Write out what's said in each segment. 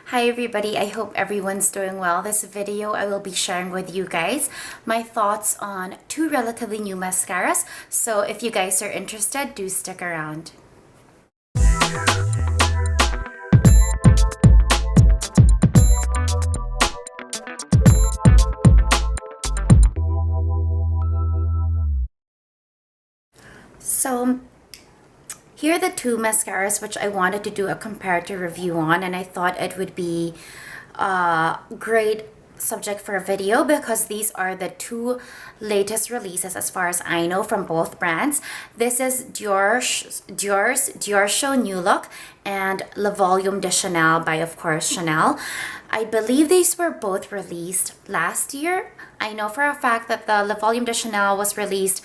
Hi everybody, I hope everyone's doing well. This video I will be sharing with you guys my thoughts on two relatively new mascaras. So if you guys are interested, do stick around. So here are the two mascaras which I wanted to do a comparative review on, and I thought it would be a great subject for a video because these are the two latest releases as far as I know from both brands. This is Diorshow New Look and Le Volume de Chanel by, of course, Chanel. I believe these were both released last year. I know for a fact that the Le Volume de Chanel was released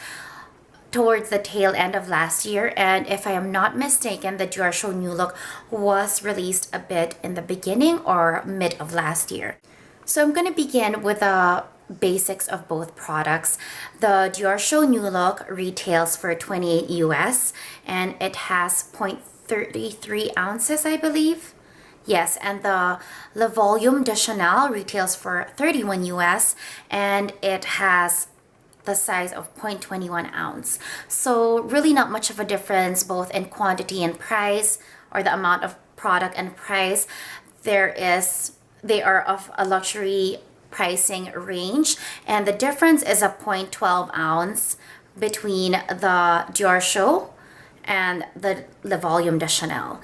towards the tail end of last year, and if I am not mistaken, the Diorshow New Look was released a bit in the beginning or mid of last year. So I'm going to begin with the basics of both products. The Diorshow New Look retails for 28 US and it has 0.33 ounces, I believe. Yes, and the Le Volume de Chanel retails for 31 US and it has the size of 0.21 ounce. So really not much of a difference both in quantity and price, or the amount of product and price. They are of a luxury pricing range, and the difference is a 0.12 ounce between the Diorshow and the Le Volume de Chanel.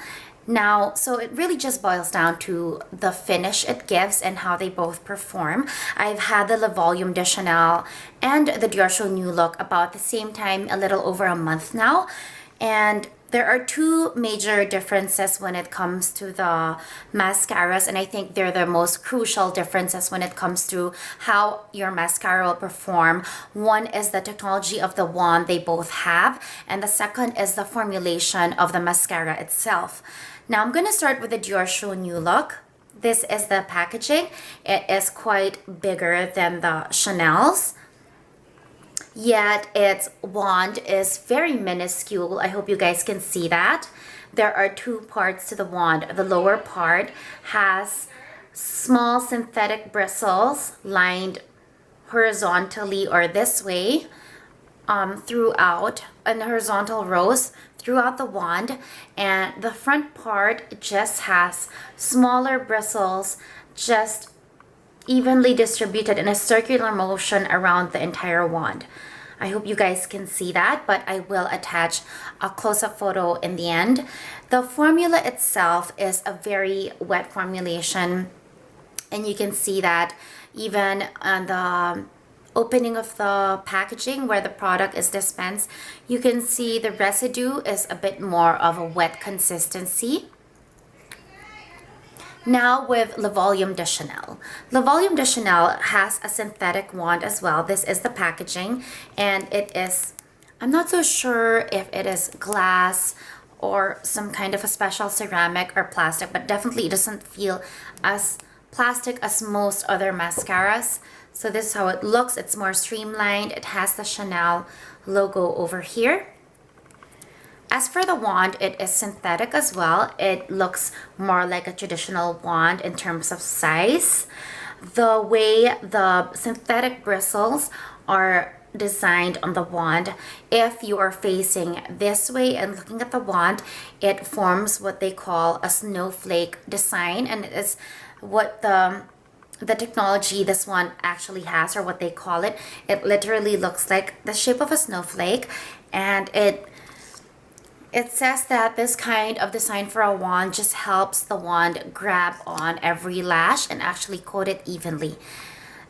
Now, so it really just boils down to the finish it gives and how they both perform. I've had the Le Volume de Chanel and the Diorshow New Look about the same time, a little over a month now. And there are two major differences when it comes to the mascaras, and I think they're the most crucial differences when it comes to how your mascara will perform. One is the technology of the wand they both have, and the second is the formulation of the mascara itself. Now I'm going to start with the Diorshow New Look. This is the packaging. It is quite bigger than the Chanel's, yet its wand is very minuscule. I hope you guys can see that. There are two parts to the wand. The lower part has small synthetic bristles lined horizontally or this way throughout, in horizontal rows throughout the wand, and the front part just has smaller bristles just evenly distributed in a circular motion around the entire wand. I hope you guys can see that, but I will attach a close-up photo in the end. The formula itself is a very wet formulation, and you can see that even on the opening of the packaging where the product is dispensed, you can see the residue is a bit more of a wet consistency. Now with Le Volume de Chanel. Le Volume de Chanel has a synthetic wand as well. This is the packaging, and it is, I'm not so sure if it is glass or some kind of a special ceramic or plastic, but definitely it doesn't feel as plastic as most other mascaras. So this is how it looks. It's more streamlined. It has the Chanel logo over here. As for the wand, it is synthetic as well. It looks more like a traditional wand in terms of size. The way the synthetic bristles are designed on the wand, if you are facing this way and looking at the wand, it forms what they call a snowflake design, and it is what the technology this one actually has, or what they call it. It literally looks like the shape of a snowflake, and it says that this kind of design for a wand just helps the wand grab on every lash and actually coat it evenly.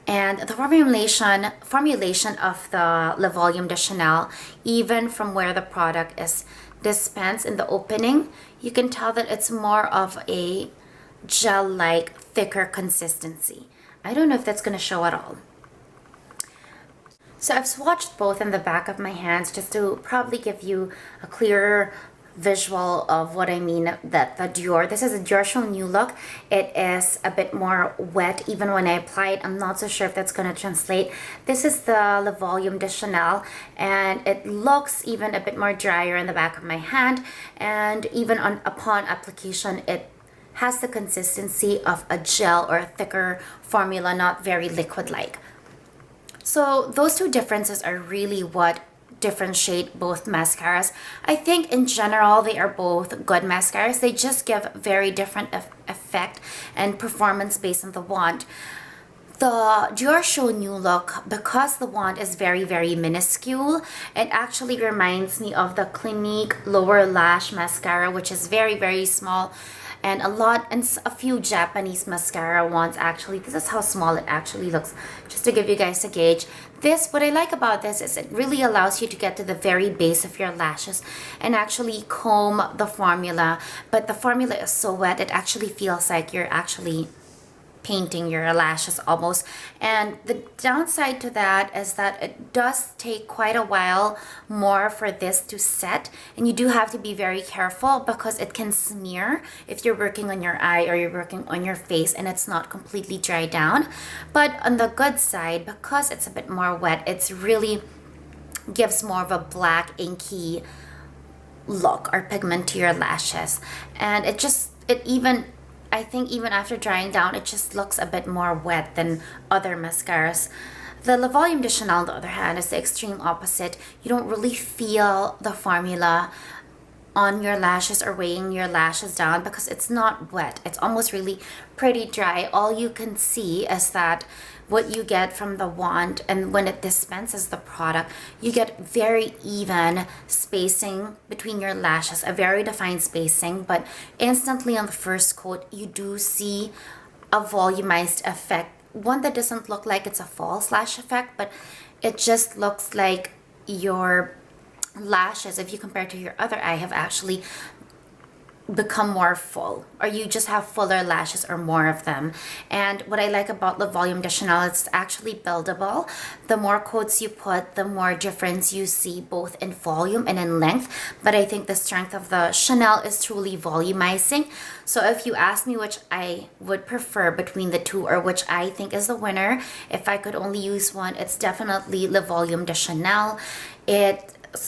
And the formulation of the Le Volume de Chanel, even from where the product is dispensed in the opening, you can tell that it's more of a gel-like, thicker consistency. I don't know if that's going to show at all. So I've swatched both in the back of my hands just to probably give you a clearer visual of what I mean. That the this is a Diorshow New Look. It is a bit more wet even when I apply it. I'm not so sure if that's going to translate. This is the Le Volume de Chanel, and it looks even a bit more drier in the back of my hand, and even upon application, it has the consistency of a gel or a thicker formula, not very liquid-like. So those two differences are really what differentiate both mascaras. I think in general they are both good mascaras. They just give very different effect and performance based on the wand. The Diorshow New Look, because the wand is very, very minuscule, it actually reminds me of the Clinique Lower Lash Mascara, which is very, very small. And a few Japanese mascara wands actually, this is how small it actually looks, just to give you guys a gauge. What I like about this is it really allows you to get to the very base of your lashes and actually comb the formula. But the formula is so wet, it actually feels like you're actually painting your lashes almost. And the downside to that is that it does take quite a while more for this to set, and you do have to be very careful because it can smear if you're working on your eye or you're working on your face and it's not completely dried down. But on the good side, because it's a bit more wet, it's really gives more of a black inky look or pigment to your lashes. And I think even after drying down, it just looks a bit more wet than other mascaras. The Volume de CHANEL, on the other hand, is the extreme opposite. You don't really feel the formula on your lashes or weighing your lashes down because it's not wet. It's almost really pretty dry. All you can see is that what you get from the wand, and when it dispenses the product, you get very even spacing between your lashes, a very defined spacing, but instantly on the first coat you do see a volumized effect, one that doesn't look like it's a false lash effect, but it just looks like your lashes, if you compare to your other eye, have actually become more full, or you just have fuller lashes or more of them. And what I like about the Volume de CHANEL, it's actually buildable. The more coats you put, the more difference you see both in volume and in length. But I think the strength of the Chanel is truly volumizing. So if you ask me which I would prefer between the two, or which I think is the winner, if I could only use one, it's definitely the Volume de CHANEL.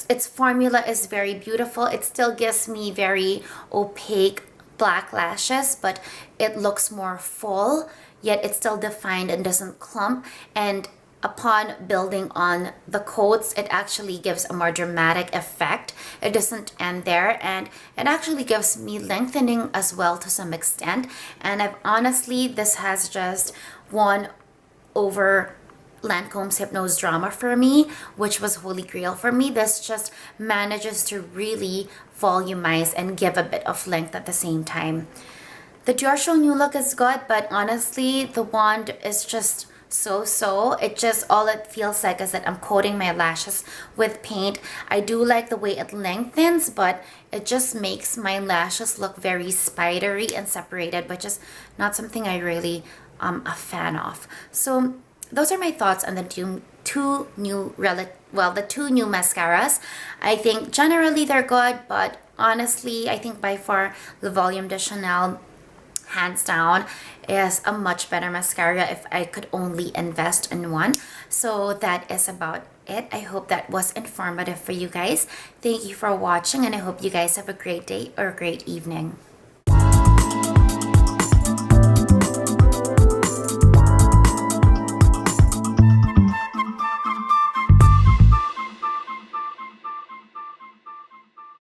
Its formula is very beautiful. It still gives me very opaque black lashes, but it looks more full, yet it's still defined and doesn't clump. And upon building on the coats, it actually gives a more dramatic effect. It doesn't end there, and it actually gives me lengthening as well to some extent. And this has just won over Lancome's Hypnose Drama for me, which was holy grail for me. This just manages to really volumize and give a bit of length at the same time. The Diorshow New Look is good, but honestly, the wand is just so. All it feels like is that I'm coating my lashes with paint. I do like the way it lengthens, but it just makes my lashes look very spidery and separated, which is not something I really am a fan of. So those are my thoughts on the two new mascaras. I think generally they're good, but honestly, I think by far the Volume de CHANEL, hands down, is a much better mascara if I could only invest in one. So that is about it. I hope that was informative for you guys. Thank you for watching, and I hope you guys have a great day or a great evening.